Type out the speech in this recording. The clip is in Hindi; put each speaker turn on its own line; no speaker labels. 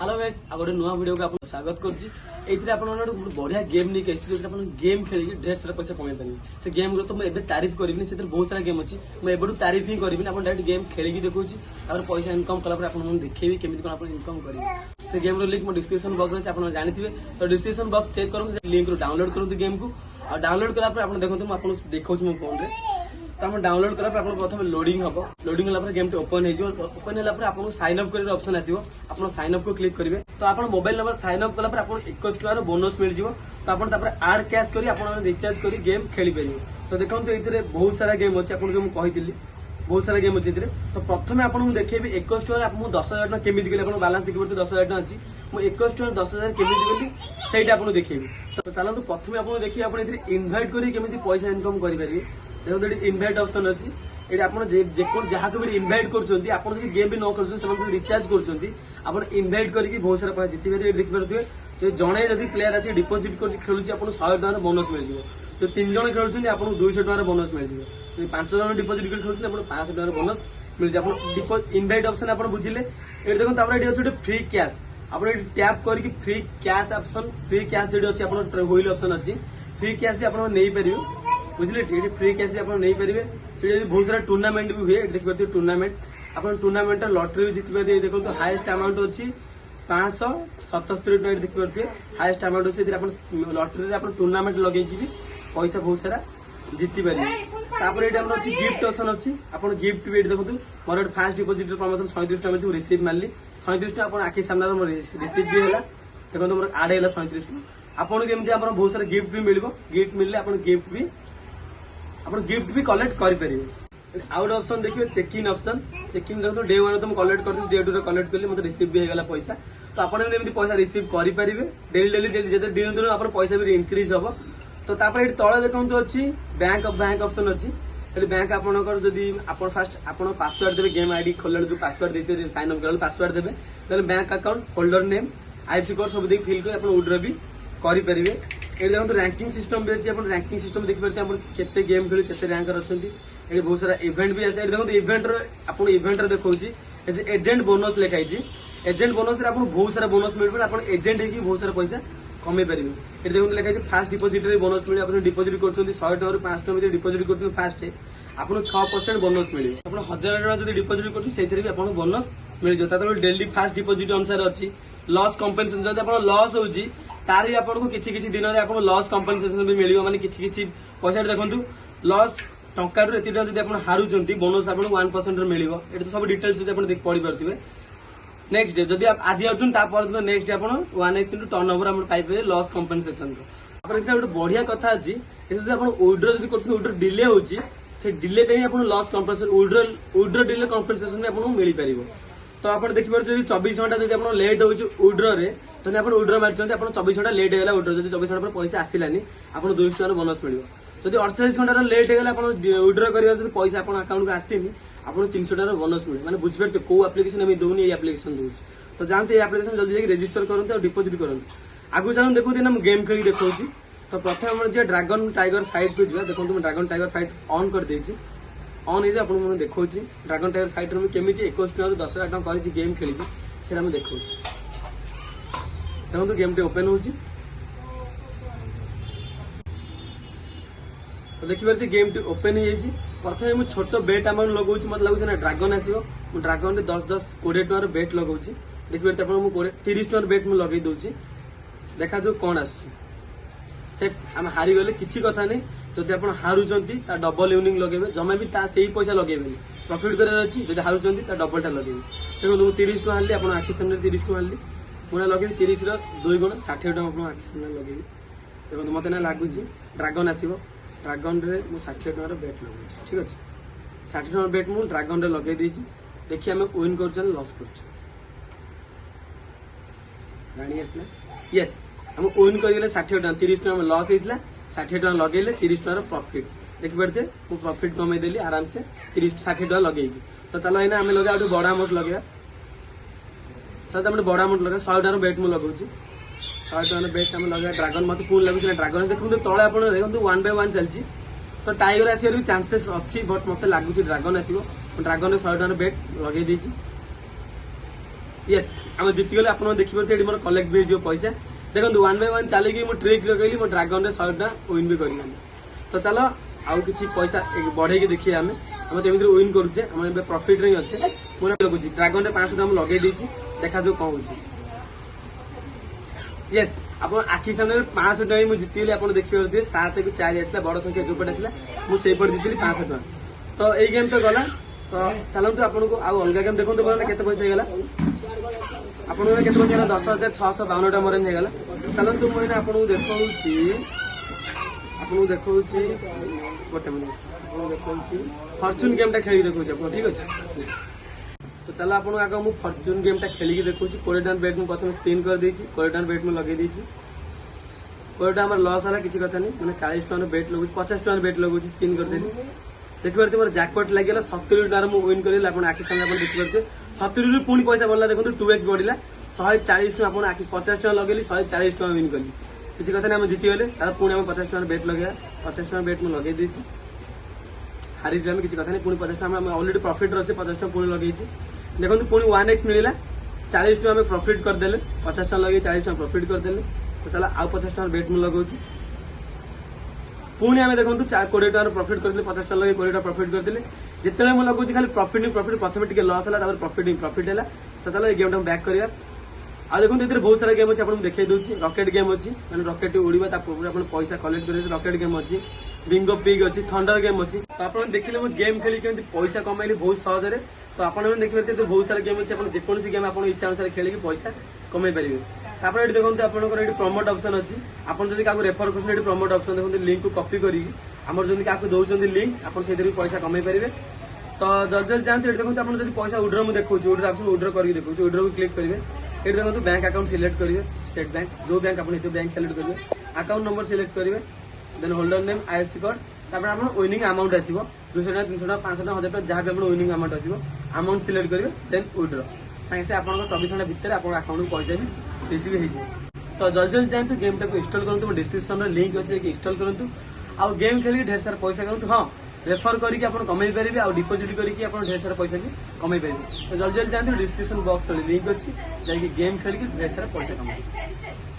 हेलो गाइस आ गोटे नुआ वीडियो को आपको स्वागत करछि। एथिरे आपन गोटे बढ़िया गेम नहीं कैसे जो आपन गेम खेली ढेर सारा पैसा कमाई पारिबे। से गेम रो तो मैं एबे तारीफ करबिनी, से बहुत सारा गेम अछि, मैं एबडू तारीफ ही करबिनी। आपन डायरेक्ट गेम खेली की देखौछि और पैसा इनकम कला पर आपन देखैबी केमिति कोन आपन इनकम करिबे। से गेम रो लिंक मो डिस्क्रिप्शन बॉक्स में आपन जानिथिबे, तो डिस्क्रिप्शन बॉक्स चेक करू, लिंक रो डाउनलोड करु गेम को। और डाउनलोड कला पर आपन देखंतु मैं आपन देखौछि मो फोन रे। तो हम डाउनलोड कला पर प्रथम लोडिंग हम, लोडिंग होला गेम ओपन हो, ओपन होला आपको साइन अप कर ऑप्शन आसीबो, आप साइन अप को क्लिक करेंगे। तो आप मोबाइल नंबर साइन अप कला पर आपको 21 टका बोनस मिल जिवो। तो आप आड कैश करी आप रिचार्ज करी गेम खेली पारिबे। तो देखंतु एथिरे बहुत सारा गेम अछि, आपन जो कहितली बहुत सारा गेम अछि। तो प्रथम आपन देखैबी 21 टका आप 10,000 टका केमिति गेले, आपन बैलेंस देखि परते 10,000 टका अछि, मु 21 टका 10,000 केमिति गेली सेटा आपन देखैबी। तो चलंतु प्रथम आपन देखि आपन एथिरे इनवाइट करी केमिति पैसा इनकम करि पारिबे। देखो ये इनवाइट ऑप्शन अच्छी, ये आप जहाँ को भी इनवाइट कर आप गेम भी न कर रिचार्ज कर इनवाइट करके बहुत सारा पैसा जीति पारे। देखिपे जो जड़े जब प्लेयर आसी डिपोजिट कर खेलुँ आप 100 टका बोनस मिल जाए। जो 3 जन खेलुँ आपको 200 टका बोनस मिल जाए। 5 जन डिपोजिट कर खेलुँ आपको 500 टका बोनस मिल जाए। इनवाइट ऑप्शन आप बुझे ये देखो ये अच्छे फ्री कैश, आप टैप करके free cash option, free cash जो अच्छी व्हील ऑप्शन अच्छी, फ्री कैश भी आप नहीं पारे बुझे। फ्री कैश आप नहीं पारे। बहुत सारा टूर्नामेंट भी हुए, देख पारे टूर्नामेंट आप टूर्नामेंट लॉटरी भी जीति पारे। देखो तो हाईएस्ट अमाउंट अच्छी 577 टका देख पारे, हाईएस्ट अमाउंट अच्छी लॉटरी आप टूर्नामेंट लगे भी पैसा बहुत सारा जीति पारे। अच्छी गिफ्ट ऑप्शन अच्छी, आप गिफ्ट भी देखो मोर फास्ट डिपोजिट प्रमोशन 37 टका रिसीव मारली 37 टका आखि सामने रिसीव भी है। देखो मोर आड है 37 टका। आपको केमती बहुत सारा गिफ्ट भी मिल, गिफ्ट मिलले आप गिफ्ट भी कलेक्ट करेंगे। आउट ऑप्शन देखिए चेक-इन ऑप्शन, चेक-इन देखो डे 1 तुम कलेक्ट कर डे 2 कलेक्ट कले मतलब रिसीव भी होगा पैसा। तो आप पैसा रिसीव करेंगे डेली दिन दिन आप पैसा भी इनक्रीज हम। तो तले देखो अच्छी बैंक ऑप्शन अच्छी, बैंक आपंकर जदि आप फास्ट आप पासवर्ड देवे गेम आईडी खोल जो पासवर्ड देते साइन अप कर पासवर्ड देवे, bank account holder name IFSC code सब देख फिल कर विड्रॉ भी करेंगे। ये देखो रैंकिंग सिस्टम भी अच्छी, रैंकिंग सिस्टम देखिए केते गेम खेली केते रैंकर अच्छी। ये बहुत सारा इवेंट भी आसे, देखो इवेंट देखो एजेंट बोनस लिखाई। एजेंट बोनस आप बहुत सारा बोनस मिल, आप एजेंट होगी बहुत सारा पैसा कमे पारे। ये देखो लिखाई फास्ट डिपोजिट बोनस मिले, आप डिपोजिट कर 100 टका 5 टका डिपोजिट कर फास्ट आपको 6% बोनस मिले। आप 1000 टका जो डिपोजिट कर आपको बोनस मिल जाए। डेली फास्ट डिपोजिट अनुसार अच्छी लॉस कंपेनसेशन, जब आप लॉस होची तार भी आपको किसी दिन में आपको लॉस कंपेनसेशन भी मिल माने किसी पैसा देखो लॉस टंका एति जब आप हारुंट बोनस आपको 1% मिल। ये तो सब डिटेल्स पढ़ी पारे। नेक्स्ट डे जब आप आज आउट नेक्स्ट डे आप 1x turn over Piper loss compensation. गोटे बढ़िया कथा अच्छी विड्रो जब कर डिले होची से डिले पे आप loss compensation withdraw delay compensation आपको मिल पार। तो आप देखिए जब 24 घंटा जब आप लेट हो विड्रो रे तो आप विड्रो मार्च आप 24 घंटा लेट होगा विड्रो, जब 24 घंटा पैसा आसानी आपको 200 टका बोनस मिल। जब 48 घंटा लेट होगा विड्रो कर पैसा आप अकाउंट को आसनी आपको 300 टका बोनस मिले। मैंने बुझे कौ एप्लिकेशन आम दूनी एप्लिकेशन दूसरी। तो जानते एप्लिकेशन जल्दी रजिस्टर करते और डिपोजिट करते। आगु चलो देखो ना गेम खेली देखा। तो प्रथम जी ड्रैगन टाइगर फाइट को जा देखो, ड्रैगन टाइगर फाइट ऑन कर देछि, ऑन हो आपको देखा ड्रैगन टाइगर फाइट में केमी 21 टका 10,000 टका कर गेम खेली से देखा। देखो गेम टे ओपन हो देखिए गेम टे ओपन हो। प्रथम मुझे छोट बेट अमाउंट लगुच, मत लगुच ना ड्रैगन आसो ड्रैगन 10-20 टकर बेट लगुच। देखिए 30 टकर बेट मुझे लगे दूसरी देखा जो कौन आस आम हारी गले किसी कथा नहीं। जदि आप हारुंट डबल यूनिंग लगे जमा भी से पैसा लगे प्रॉफिट कर अच्छी, जब हारुंट डबलटा लगे। देखो मुझे 30 टका हारि आप आखि सामने 30 टका हारि मुझे लगे 30 2 गुण 60 टका आप आखि सामने लगे। देखो मत ना लगुच ड्रैगन आसो ड्रैगन रे मुझे 60 टकर बेट लगे, ठीक अच्छे 60 टकर बेट मुझे ड्रैगन रे लगे देखिए आम विन कर लॉस कर आसला। यस आम विन कर 60 टका 30 टका लॉस होता 60 टका लगे 30 टकर प्रॉफिट देखिपे मुझे प्रॉफिट कमेदेली आराम से 60 टका लगे। तो चलो ये आम लगे बड़ा अमाउंट लगे, चलो बड़ा अमाउंट लगे 100 टका बेट मुझे लगुच 100 टका बेट आम लगे ड्रैगन मत पुणी लगुच ना ड्रैगन देखो तले आप देखो 1 by 1 चलती। तो टाइगर आसार भी चांसेस अच्छी, बट मत लगुच ड्रैगन आसो ड्रैगन 100 टका बेट लगे यस आम जीतीगले आप देखिए ये मोर कलेक्ट भी हो पैसा देखो 1 by 1 चलिए मुझे ट्रिक लगे मो ड्रागन 100 टका विन भी कर तो चलो आउ किसी पैसा बढ़े देखिए आम आम विन करुचे आम प्रॉफिट रे अच्छे मुझे लगुच ड्रागन 500 टका लगे देखा जो कौन हो यस आप आखि सामने 500 टका मुझे जीतीगली आप देखिए 7 को 4 आसला बड़ संख्या जो पटे आसला मुझे जीतली 500 टका तो यही गेम तो गला तो चलतु आपको आउ अलग गेम देखते बोला केते पैसा होगा आपको केते पैसा 10,652 टका मोर होगा चलतु मुझे आपको देखा गोटे मिनट आपको देखा फॉर्च्यून गेम खेल देखा ठीक अच्छे तो चलो आपको आगे मुझे फॉर्च्यून गेम खेलिकी देखा 20 टका बेट मुझे प्रथम स्पिन कर 20 टका बेट मुझे लगे 20 टका आम लस है किसी कथा नहीं मैंने 40 टका बेट लगुच 50 टका बेट लगुच स्पिन करदेली देखिए मोर जैकपॉट लगे 70 टका विन कर आखि सामने देखिए 70 पुणी पैसा बढ़ला देखो 2x बढ़ला 140 टका आप आखि 50 टका लगे 140 टका विन कली किसी कथा नहीं जीतीगले तार पुणी 50 टका बेट लगे 50 टका बेट मुझे लगे हारी किसी कथा नहीं पुणी 50 टका ऑलरेडी प्रॉफिट अच्छे 50 टका पुणी लगे देखो पुणी 1x मिलला 40 टका प्रॉफिट करदे 50 टका लगे 40 टका प्रॉफिट करदे तो चला आउ 50 टका बेट मुझे लगाऊँ पुणी आम देखो 20 टका प्रॉफिट करते 50 टका लगे 20 टका प्रॉफिट करते जिते मुझे लगुच खाली प्रॉफिट नहीं प्रॉफिट प्रथम टी लस है प्रॉफिट नहीं प्रॉफिट है तो चलो ये गेम टाइम बैक करवा आ देखो ये बहुत सारा गेम अच्छे आपको देखा दूसरी रॉकेट गेम अच्छी मैंने रॉकेट उड़ा पूर्व पैसा कलेक्ट कर रॉकेट गेम अच्छी बिंगो पिग अच्छी थंडर गेम अच्छी तो आप देखिए मुझे गेम खेली केमती पैसा कमाइली बहुत सहज तो आप देखिए बहुत सारा गेम अच्छे जेकोसी गेम आप इच्छा अनुसार खेलिक पैसा कमाई पारे आप देखते आपंकर प्रमोट ऑप्शन अच्छी आप रेफर कर प्रमोट ऑप्शन देखते लिंक को कॉपी करमर जब क्या दौरान लिंक आप पैसा कमाई पारे तो जल्दी जल्दी जाते देखते आप पैसा उड्र मुझे देखा उड्र ऑप्शन उड्र करके देखा उड्र को क्लिक करेंगे ये देखो बैंक अकाउंट सिलेक्ट करेंगे स्टेट बैंक जो बैंक आप बैंक सिलेक्ट करेंगे अकाउंट नंबर सिलेक्ट करेंगे then holder name IFSC code तापर आप विनिंग अमाउंट आसो 200 टका 300 टका 500 टका 1000 टका जहाँ भी विनिंग अमाउंट आसो अमाउंट सिलेक्ट करेंगे देन उड्र सागे से आप 24 घंटा भितर आप अकाउंट को पैसा भी रिसीव हो तो जल्दी जल्दी जाए गेम टाक इंस्टॉल करूँ डिस्क्रिप्शन लिंक अच्छे इंस्टॉल करूँ आउ गेम खेलिक ढेर सारा पैसा करूँ हाँ रेफर करके आप कमाई पारे आ डिपोजिट करके आप ढेर सारा पैसा भी कमाई पारे तो जल्दी जल्दी जाते डिस्क्रिप्शन बॉक्स लिंक अच्छी जाकि गेम खेलिक ढेर सारा पैसा कमाई